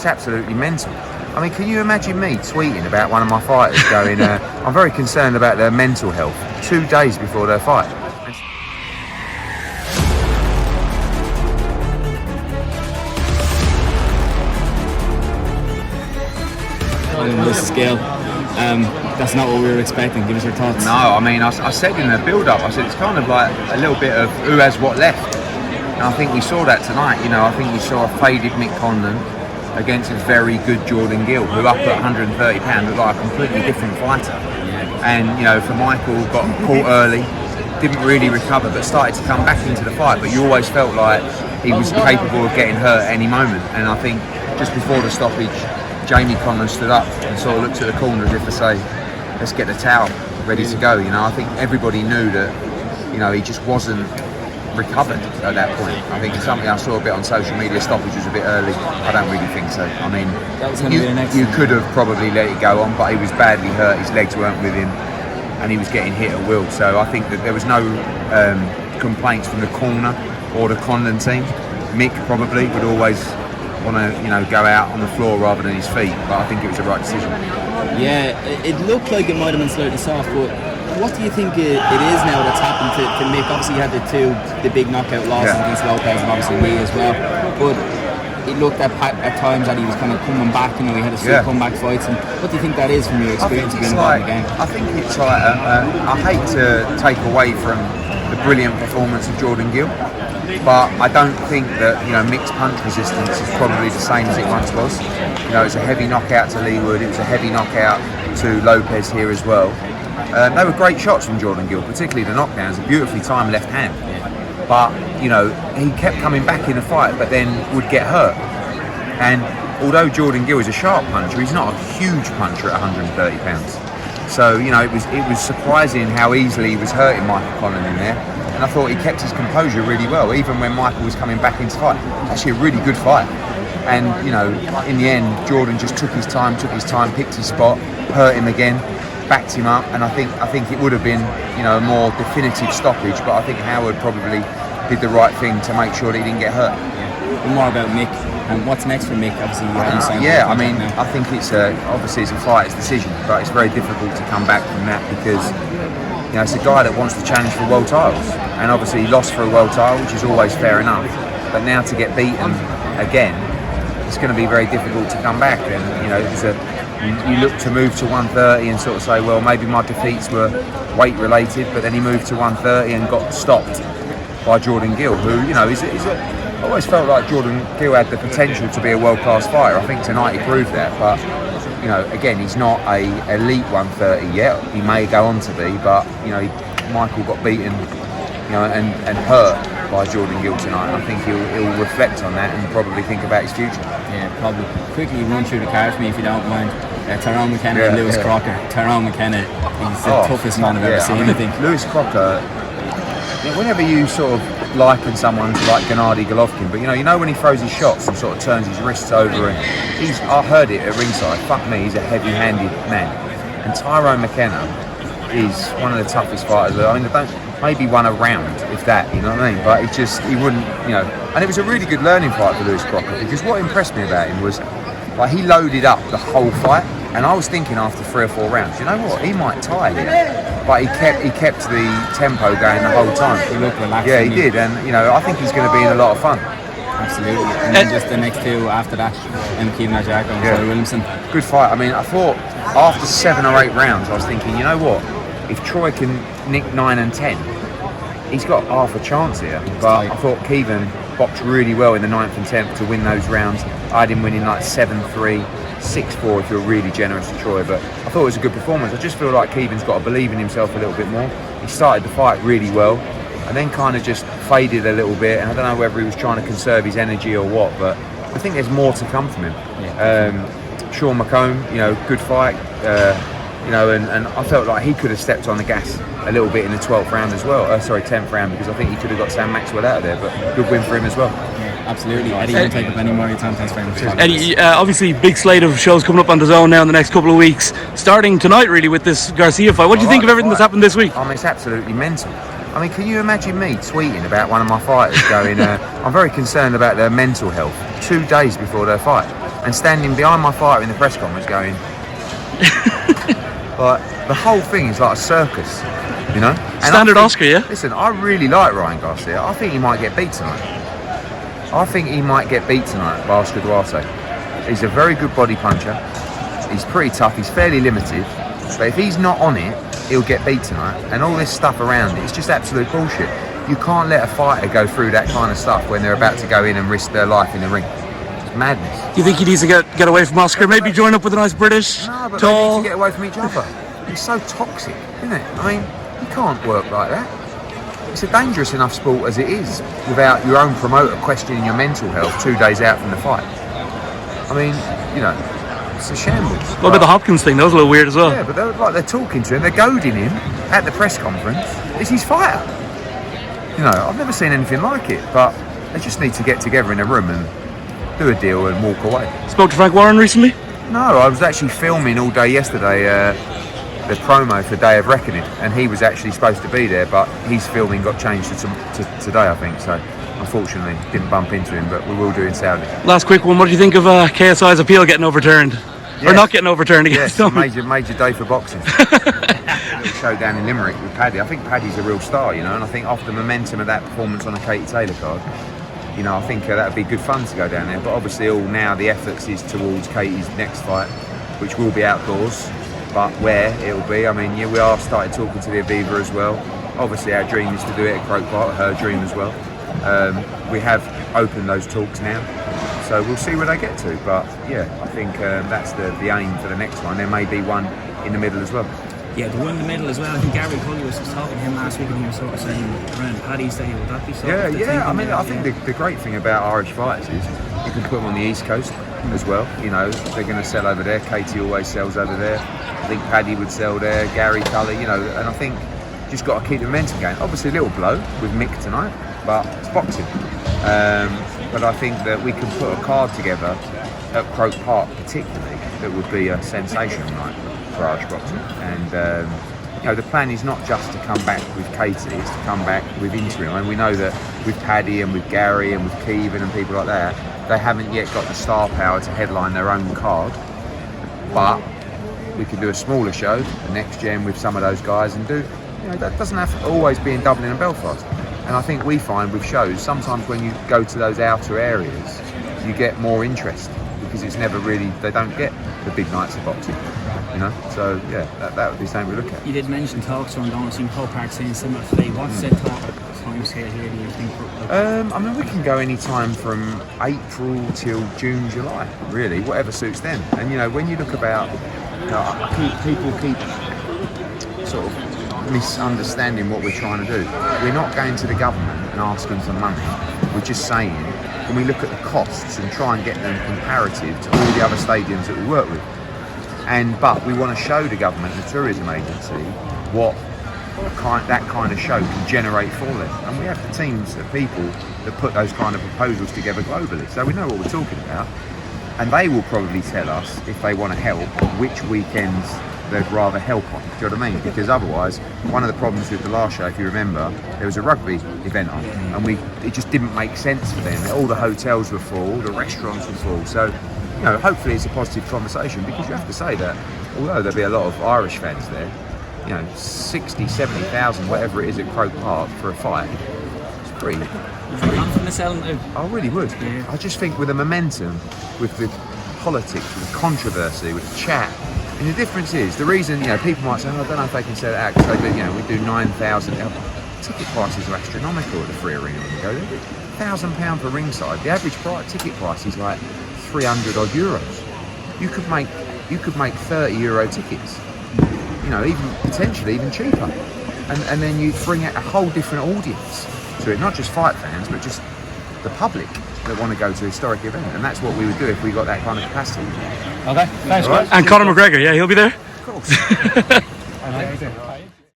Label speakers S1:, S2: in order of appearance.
S1: it's absolutely mental. I mean, can you imagine me tweeting about one of my fighters going, I'm very concerned about their mental health 2 days before their fight?
S2: On this scale, that's not what we were expecting. Give us your thoughts.
S1: No, I mean, I said in the build-up, I said it's kind of like a little bit of who has what left. And I think we saw that tonight. You know, I think we saw a faded Mick Conlan against a very good Jordan Gill, who up at 130 pounds looked like a completely different fighter. And you know, for Michael, got caught early, didn't really recover, but started to come back into the fight. But you always felt like he was capable of getting hurt at any moment. And I think just before the stoppage, Jamie Conlan stood up and sort of looked at the corner as if to say, let's get the towel ready to go. You know, I think everybody knew that, you know, he just wasn't recovered at that point. I think it's something I saw a bit on social media. Stoppage was a bit early. I don't really think so. I mean, you could have probably let it go on, but he was badly hurt. His legs weren't with him, and he was getting hit at will. So I think that there was no complaints from the corner or the Conlan team. Mick probably would always want to, you know, go out on the floor rather than his feet, but I think it was the right decision.
S2: Yeah, it looked like it might have been slightly soft, but what do you think it is now that's happened to Mick? Obviously he had the big knockout losses against Lopez and obviously me as well, but it looked at times that he was kind of coming back, you know, he had a few comeback fights. And what do you think that is from your experience of being involved in the game?
S1: I think it's like, I hate to take away from the brilliant performance of Jordan Gill, but I don't think that, you know, Mick's punch resistance is probably the same as it once was. You know, it's a heavy knockout to Leewood, it was a heavy knockout to Lopez here as well. They were great shots from Jordan Gill, particularly the knockdowns, a beautifully timed left hand. But, you know, he kept coming back in the fight, but then would get hurt. And although Jordan Gill is a sharp puncher, he's not a huge puncher at 130 pounds. So, you know, it was surprising how easily he was hurting Michael Conlan in there. And I thought he kept his composure really well, even when Michael was coming back into fight. Actually a really good fight. And, you know, in the end, Jordan just took his time, picked his spot, hurt him again, backed him up, and I think it would have been, you know, a more definitive stoppage, but I think Howard probably did the right thing to make sure that he didn't get hurt.
S2: Yeah. More about Mick, and what's next for Mick? Obviously,
S1: I mean, I think it's obviously it's a fighter's decision, but it's very difficult to come back from that because, you know, it's a guy that wants to challenge for world titles, and obviously he lost for a world title, which is always fair enough. But now to get beaten again, it's going to be very difficult to come back. And you know, you look to move to 130 and sort of say, well, maybe my defeats were weight related, but then he moved to 130 and got stopped by Jordan Gill, who, you know, I always felt like Jordan Gill had the potential to be a world-class fighter. I think tonight he proved that, but, you know, again, he's not a elite 130 yet. He may go on to be, but, you know, Michael got beaten, you know, and hurt by Jordan Gill tonight. I think he'll reflect on that and probably think about his future.
S2: Yeah, probably. Quickly run through the card for me if you don't mind. Tyrone McKenna and Lewis Crocker. Tyrone McKenna, he's the toughest man I've ever seen, I think.
S1: Lewis Crocker, whenever you sort of liken someone to like Gennady Golovkin, but you know when he throws his shots and sort of turns his wrists over, and I heard it at ringside, fuck me, he's a heavy-handed man. And Tyrone McKenna is one of the toughest fighters. I mean, maybe one around, if that, you know what I mean? But he wouldn't, you know. And it was a really good learning fight for Lewis Crocker, because what impressed me about him was, like, he loaded up the whole fight, and I was thinking after 3 or 4 rounds, you know what, he might tie here. But he kept the tempo going the whole time.
S2: He looked relaxed.
S1: Yeah, he did, and you know, I think he's going to be in a lot of fun.
S2: Absolutely. And then just the next two after that, Keith Najako and Troy Williamson.
S1: Good fight. I mean, I thought after 7 or 8 rounds, I was thinking, you know what, if Troy can nick 9 and 10, he's got half a chance here. But I thought Keevan boxed really well in the 9th and 10th to win those rounds. I had him winning like 7-3, 6-4 if you're really generous to Troy. But I thought it was a good performance. I just feel like Keevan's got to believe in himself a little bit more. He started the fight really well and then kind of just faded a little bit. And I don't know whether he was trying to conserve his energy or what, but I think there's more to come from him. Sean McComb, you know, good fight. You know, and I felt like he could have stepped on the gas a little bit in the 12th round as well. 10th round, because I think he could have got Sam Maxwell out of there, but good win for him as well.
S2: Yeah, absolutely. Eddie, you won't take up any more of your time. Thanks very much.
S3: Eddie, obviously big slate of shows coming up on the Zone now in the next couple of weeks, starting tonight really with this Garcia fight. What do you think of everything that's happened this week?
S1: I mean, it's absolutely mental. I mean, can you imagine me tweeting about one of my fighters going, I'm very concerned about their mental health 2 days before their fight? and standing behind my fighter in the press conference going, like, the whole thing is like a circus, you know? And
S3: Standard Oscar, yeah?
S1: Listen, I really like Ryan Garcia. I think he might get beat tonight. By Oscar Duarte. He's a very good body puncher. He's pretty tough. He's fairly limited. But if he's not on it, he'll get beat tonight. And all this stuff around it, it's just absolute bullshit. You can't let a fighter go through that kind of stuff when they're about to go in and risk their life in the ring. It's madness.
S3: Do you think he needs to get away from Oscar? Maybe join up with a nice British,
S1: No, but
S3: tall...
S1: they need to get away from each other. It's so toxic, isn't it? I mean, you can't work like that. It's a dangerous enough sport as it is without your own promoter questioning your mental health 2 days out from the fight. I mean, you know, it's a shambles.
S3: What about the Hopkins thing? That was a little weird as well.
S1: Yeah, but they're talking to him, they're goading him at the press conference. It's his fighter. You know, I've never seen anything like it, but they just need to get together in a room and do a deal and walk away.
S3: Spoke to Frank Warren recently?
S1: No, I was actually filming all day yesterday the promo for Day of Reckoning, and he was actually supposed to be there, but his filming got changed to today, I think, so unfortunately didn't bump into him, but we will do in Saudi.
S3: Last quick one, what do you think of KSI's appeal getting overturned?
S1: Yes.
S3: Or not getting overturned against
S1: Yes,
S3: them?
S1: major day for boxing. A little showdown in Limerick with Paddy. I think Paddy's a real star, you know, and I think off the momentum of that performance on a Katy Taylor card, you know, I think that would be good fun to go down there. But obviously, all now the efforts is towards Katy's next fight, which will be outdoors. But where it'll be, I mean, yeah, we are starting talking to the Aviva as well. Obviously, our dream is to do it at Croke Park, her dream as well. We have opened those talks now, so we'll see where they get to. But yeah, I think that's the aim for the next one. There may be one in the middle as well.
S4: Yeah, the one in the middle as well. I think Gary Cully was talking to him last week and he was sort of saying around Paddy's Day, would that be sort of the
S1: Yeah. I mean,
S4: thinking
S1: I think the great thing about Irish fights is you can put them on the East Coast as well. You know, they're going to sell over there. Katy always sells over there. I think Paddy would sell there. Gary Cully, you know, and I think just got to keep the momentum going. Obviously, a little blow with Mick tonight, but it's boxing. But I think that we can put a card together at Croke Park, particularly, that would be a sensational night for Irish boxing. And you know, the plan is not just to come back with Katy, it's to come back with interim. And we know that with Paddy and with Gary and with Keevan and people like that, they haven't yet got the star power to headline their own card. But we could do a smaller show, the next gen, with some of those guys, and do, you know, that doesn't have to always be in Dublin and Belfast. And I think we find with shows, sometimes when you go to those outer areas, you get more interest because it's never really, they don't get the big nights of boxing, you know. So yeah, that would be something we look at.
S4: You did mention talks around Donaldson in Croke Park saying similar today. What's the time scale here, do you think?
S1: I mean, we can go any time from April till June, July, really, whatever suits them. And you know, when you look about, you know, people keep sort of misunderstanding what we're trying to do. We're not going to the government and asking for money. We're just saying, can we look at the costs and try and get them comparative to all the other stadiums that we work with? But we want to show the government and the tourism agency what that kind of show can generate for them. And we have the teams of people that put those kind of proposals together globally. So we know what we're talking about. And they will probably tell us, if they want to help, which weekends they'd rather help on. Do you know what I mean? Because otherwise, one of the problems with the last show, if you remember, there was a rugby event on, and it just didn't make sense for them. All the hotels were full, all the restaurants were full. So, you know, hopefully it's a positive conversation, because you have to say that, although there'll be a lot of Irish fans there, you know, 60, 70,000, whatever it is at Croke Park for a fight, it's pretty. I really would. Yeah. I just think with the momentum, with the politics, with the controversy, with the chat, and the difference is, the reason, you know, people might say, oh, I don't know if they can sell it out, because they do, you know, we do 9,000. Ticket prices are astronomical at the Free Arena when we go there. £1,000 for ringside. The average ticket price is like 300 odd euros. You could make €30 tickets. You know, even potentially even cheaper. And then you bring out a whole different audience to it, not just fight fans, but just the public that want to go to a historic event. And that's what we would do if we got that kind of capacity.
S4: Okay, thanks,
S1: right.
S3: And Conor McGregor, yeah, he'll be there?
S1: Of course.